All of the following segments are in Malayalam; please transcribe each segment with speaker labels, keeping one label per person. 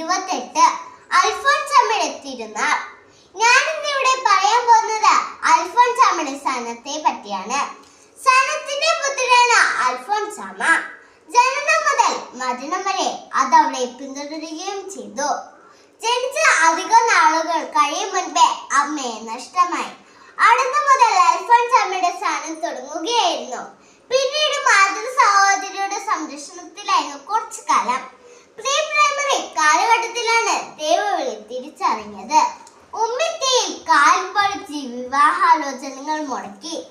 Speaker 1: 28 അൽഫോൻസാമ്മയുടെ തിരുനാൾ. ഞാനിന്നിവിടെ പറയാൻ പോകുന്നത് അൽഫോൻസാമ്മയുടെ സ്ഥാനത്തെ പറ്റിയാണ്. സ്ഥാനത്തിന്റെ പുത്രനാണ് അൽഫോൻസാമ്മ. ജനനം മുതൽ മരണം വരെ അത് അവളെ പിന്തുടരുകയും ചെയ്തു. ജനിച്ച അധിക നാളുകൾ കഴിയും മുൻപേ അമ്മയെ നഷ്ടമായി. അടുത്ത മുതൽ അൽഫോൻസാമ്മയുടെ സ്ഥാനം തുടങ്ങുകയായിരുന്നു. പിന്നീട് മാതൃ സഹോദരിയുടെ സംരക്ഷണത്തിലായിരുന്നു കുറച്ചു കാലം. പ്രീ പ്രൈമറി കാലഘട്ടത്തിലാണ് ദൈവവിളി തിരിച്ചറിഞ്ഞത്. ഉമ്മിത്തിയിൽ കാൽ പറിച്ച് വിവാഹാലോചനകൾ മുടക്കി.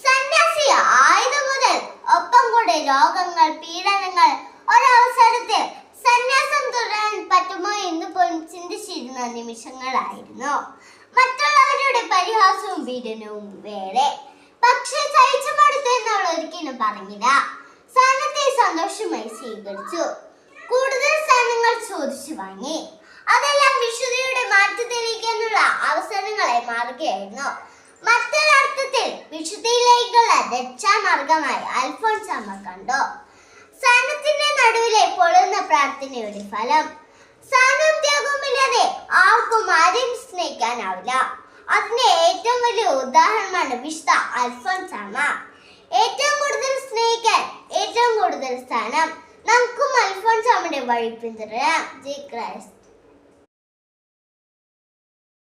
Speaker 1: സന്യാസി ആയത് മുതൽ ഒപ്പം കൂടെ രോഗങ്ങൾ, പീഡനങ്ങൾ. ഒരവസരത്തിൽ സന്യാസം തുടരാൻ പറ്റുമോ എന്ന് പോലും ചിന്തിച്ചിരുന്ന നിമിഷങ്ങളായിരുന്നു. മറ്റുള്ളവരുടെ പരിഹാസവും പീഡനവും വേറെ. പക്ഷെ സഹിച്ചു മടുത്തു എന്നവൾ ഒരിക്കലും പറഞ്ഞില്ല. സ്ഥാനത്തെ സന്തോഷമായി സ്വീകരിച്ചു. കൂടുതൽ സ്ഥാനങ്ങൾ ചോദിച്ചു വാങ്ങി. അതെല്ലാം വിശുദ്ധിയുടെ മാറ്റു തെളിയിക്കാനുള്ള അവസരങ്ങളായി മാറുകയായിരുന്നു. മറ്റൊരർത്ഥത്തിൽ വിശുദ്ധിയിലേക്കുള്ള രക്ഷാമാർഗമായി അൽഫോൻസാമ്മ കണ്ടു. സ്ഥാനത്തിന്റെ നടുവിലെ പൊള്ളുന്ന പ്രാർത്ഥനയുടെ ഫലം. സ്ഥാനവും ത്യാഗവുമില്ലാതെ ആർക്കും ആരെയും സ്നേഹിക്കാനാവില്ല. അതിന്റെ ഏറ്റവും വലിയ ഉദാഹരണമാണ് വിശുദ്ധ അൽഫോൻസാമ്മ. ഏറ്റവും കൂടുതൽ സ്നേഹിക്കാൻ ഏറ്റവും കൂടുതൽ സ്ഥാനം. നമുക്കും അൽഫോൻസാമ്മയുടെ വഴി പിന്തുടരാം. ജയ് ക്രൈസ്റ്റ്.